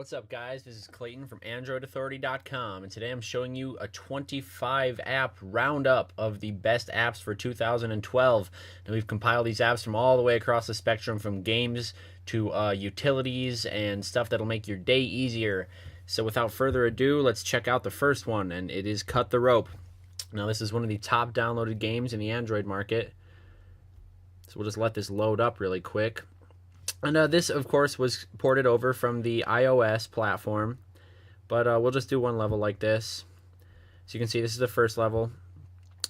What's up, guys? This is Clayton from AndroidAuthority.com, and today I'm showing you a 25 app roundup of the best apps for 2012. Now, we've compiled these apps from all the way across the spectrum, from games to utilities and stuff that'll make your day easier. So without further ado, let's check out the first one, and it is Cut the Rope. Now, this is one of the top downloaded games in the Android market, so we'll just let this load up really quick. And this, of course, was ported over from the iOS platform, but we'll just do one level like this. So you can see this is the first level,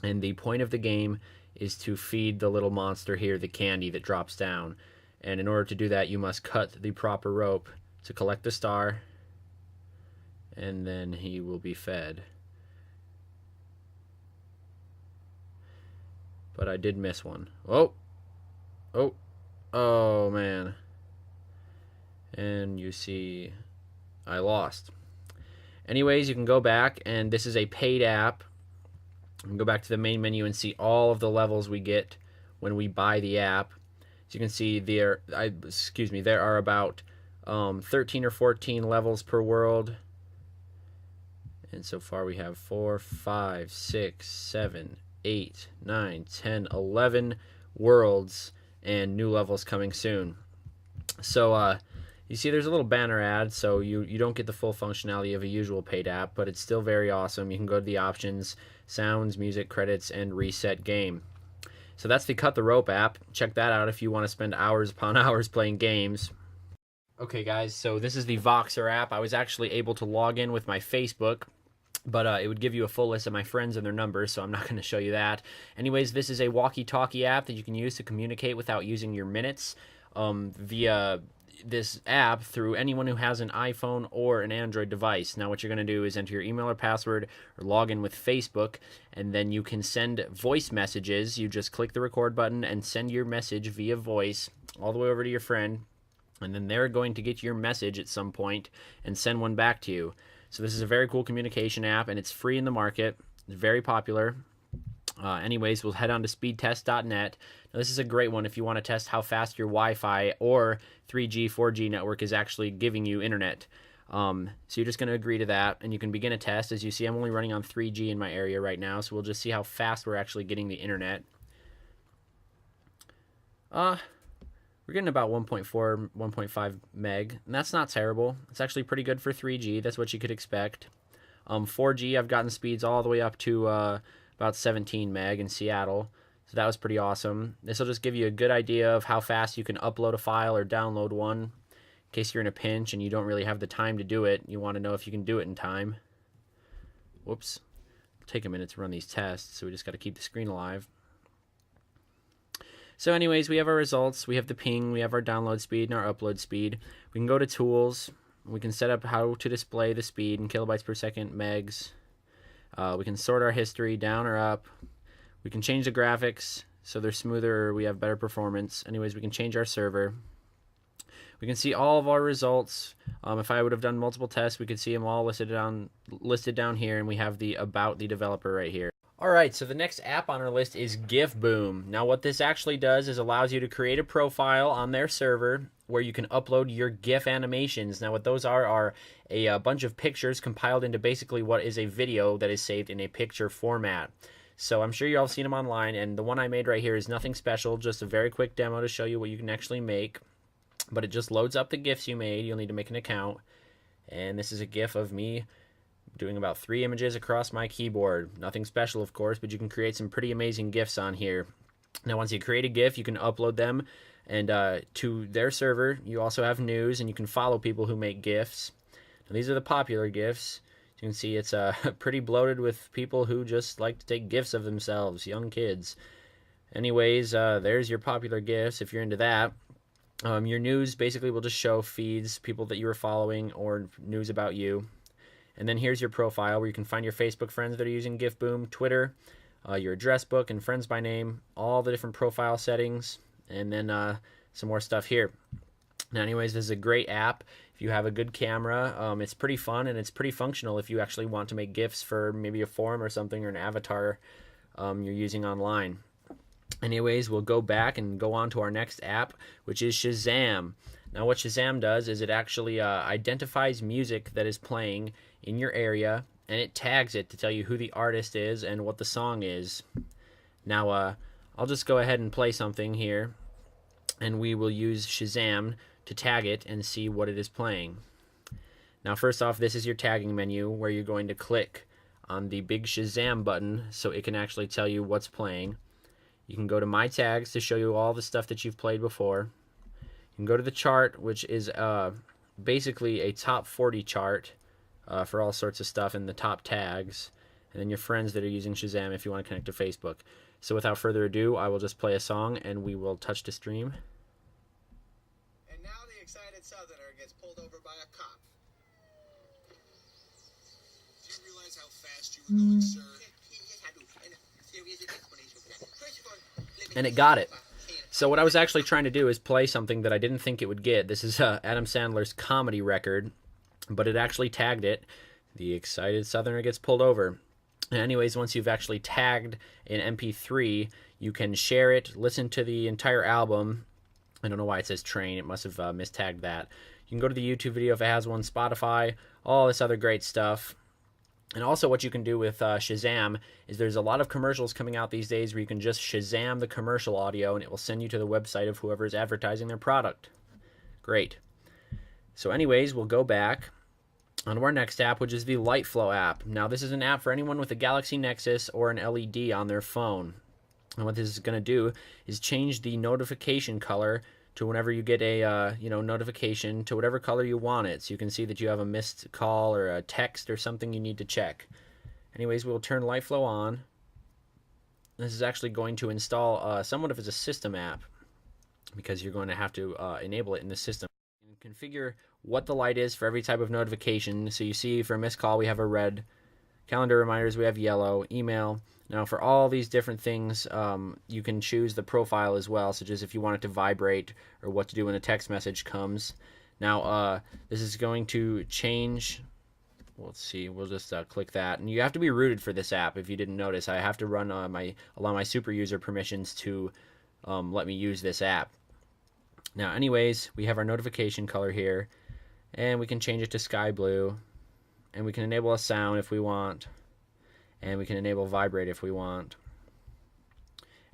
and the point of the game is to feed the little monster here the candy that drops down. And in order to do that, you must cut the proper rope to collect the star, and then he will be fed. But I did miss one. Oh man. And you see I lost. Anyways, you can go back, and this is a paid app. You can go back to the main menu and see all of the levels we get when we buy the app. As you can see, there are about 13 or 14 levels per world. And so far we have 4, 5, 6, 7, 8, 9, 10, 11 worlds, and new levels coming soon. So you see there's a little banner ad, so you don't get the full functionality of a usual paid app, but it's still very awesome. You can go to the options, sounds, music, credits, and reset game. So that's the Cut the Rope app. Check that out if you want to spend hours upon hours playing games. Okay guys, so this is the Voxer app. I was actually able to log in with my Facebook, but it would give you a full list of my friends and their numbers, so I'm not going to show you that. Anyways, this is a walkie-talkie app that you can use to communicate without using your minutes via this app through anyone who has an iPhone or an Android device. Now what you're going to do is enter your email or password or log in with Facebook, and then you can send voice messages. You just click the record button and send your message via voice all the way over to your friend, and then they're going to get your message at some point and send one back to you. So this is a very cool communication app, and it's free in the market. It's very popular. Anyways, we'll head on to speedtest.net. Now, this is a great one if you want to test how fast your Wi-Fi or 3G, 4G network is actually giving you internet. So you're just going to agree to that, and you can begin a test. As you see, I'm only running on 3G in my area right now, so we'll just see how fast we're actually getting the internet. We're getting about 1.4, 1.5 meg, and that's not terrible. It's actually pretty good for 3G. That's what you could expect. 4G, I've gotten speeds all the way up to about 17 meg in Seattle, so that was pretty awesome. This will just give you a good idea of how fast you can upload a file or download one, in case you're in a pinch and you don't really have the time to do it. You want to know if you can do it in time. Whoops. It'll take a minute to run these tests, so we just got to keep the screen alive. So anyways, we have our results, we have the ping, we have our download speed and our upload speed. We can go to tools, we can set up how to display the speed in kilobytes per second, megs. We can sort our history down or up. We can change the graphics so they're smoother or we have better performance. Anyways, we can change our server. We can see all of our results. If I would have done multiple tests, we could see them all listed down here, and we have the About the Developer right here. Alright, so the next app on our list is Gifboom. Now what this actually does is allows you to create a profile on their server where you can upload your GIF animations. Now what those are a bunch of pictures compiled into basically what is a video that is saved in a picture format. So I'm sure you all seen them online, and the one I made right here is nothing special, just a very quick demo to show you what you can actually make. But it just loads up the GIFs you made. You'll need to make an account. And this is a GIF of me doing about 3 images across my keyboard. Nothing special, of course, but you can create some pretty amazing GIFs on here. Now, once you create a GIF, you can upload them and to their server. You also have news, and you can follow people who make GIFs. Now, these are the popular GIFs. You can see it's pretty bloated with people who just like to take GIFs of themselves, young kids. Anyways, there's your popular GIFs if you're into that. Your news basically will just show feeds, people that you were following, or news about you. And then here's your profile where you can find your Facebook friends that are using Gifboom, Twitter, your address book and friends by name, all the different profile settings, and then some more stuff here. Now anyways, this is a great app. If you have a good camera, it's pretty fun and it's pretty functional if you actually want to make GIFs for maybe a forum or something, or an avatar you're using online. Anyways, we'll go back and go on to our next app, which is Shazam. Now what Shazam does is it actually identifies music that is playing in your area, and it tags it to tell you who the artist is and what the song is. Now I'll just go ahead and play something here, and we will use Shazam to tag it and see what it is playing. Now first off, this is your tagging menu where you're going to click on the big Shazam button so it can actually tell you what's playing. You can go to My Tags to show you all the stuff that you've played before. You can go to the chart, which is basically a top 40 chart for all sorts of stuff in the top tags. And then your friends that are using Shazam if you want to connect to Facebook. So without further ado, I will just play a song and we will touch the stream. And now the excited Southerner gets pulled over by a cop. Do you realize how fast you were going, sir? And it got it. So what I was actually trying to do is play something that I didn't think it would get. This is Adam Sandler's comedy record, but it actually tagged it. The excited Southerner gets pulled over. And anyways, once you've actually tagged an MP3, you can share it, listen to the entire album. I don't know why it says train. It must have mistagged that. You can go to the YouTube video if it has one, Spotify, all this other great stuff. And also what you can do with Shazam is there's a lot of commercials coming out these days where you can just Shazam the commercial audio and it will send you to the website of whoever is advertising their product. Great. So anyways, we'll go back on to our next app, which is the LightFlow app. Now this is an app for anyone with a Galaxy Nexus or an LED on their phone. And what this is going to do is change the notification color to whenever you get a notification to whatever color you want it, so you can see that you have a missed call or a text or something you need to check. Anyways, we'll turn LightFlow on. This is actually going to install somewhat of as a system app because you're going to have to enable it in the system. You can configure what the light is for every type of notification. So you see for a missed call we have a red, calendar reminders we have yellow, email. Now for all these different things, you can choose the profile as well, such as if you want it to vibrate or what to do when a text message comes. Now this is going to change. Let's see, we'll just click that. And you have to be rooted for this app if you didn't notice. I have to run allow my super user permissions to let me use this app. Now anyways, we have our notification color here, and we can change it to sky blue, and we can enable a sound if we want. And we can enable vibrate if we want.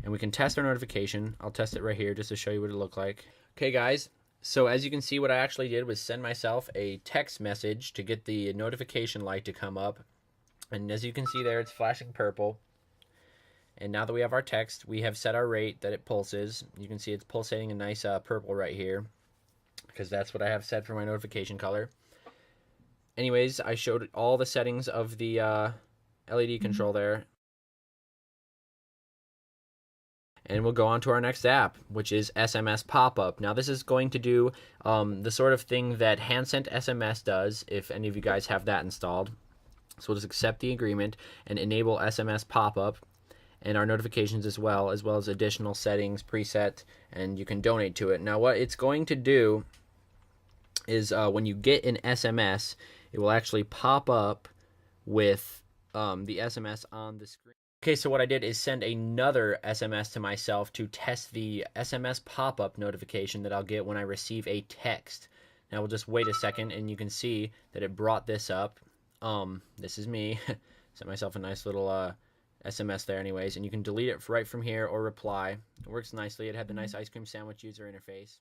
And we can test our notification. I'll test it right here just to show you what it looked like. Okay guys, so as you can see, what I actually did was send myself a text message to get the notification light to come up. And as you can see there, it's flashing purple. And now that we have our text, we have set our rate that it pulses. You can see it's pulsating a nice purple right here, because that's what I have set for my notification color. Anyways, I showed all the settings of the LED control there. And we'll go on to our next app, which is SMS Popup. Now this is going to do the sort of thing that hand-sent SMS does, if any of you guys have that installed. So we'll just accept the agreement and enable SMS Popup and our notifications as well as additional settings, preset, and you can donate to it. Now what it's going to do is when you get an SMS, it will actually pop up with the SMS on the screen. Okay, so what I did is send another SMS to myself to test the SMS pop-up notification that I'll get when I receive a text. Now we'll just wait a second, and you can see that it brought this up. This is me. Sent myself a nice little SMS there anyways, and you can delete it right from here or reply. It works nicely. It had the nice ice cream sandwich user interface.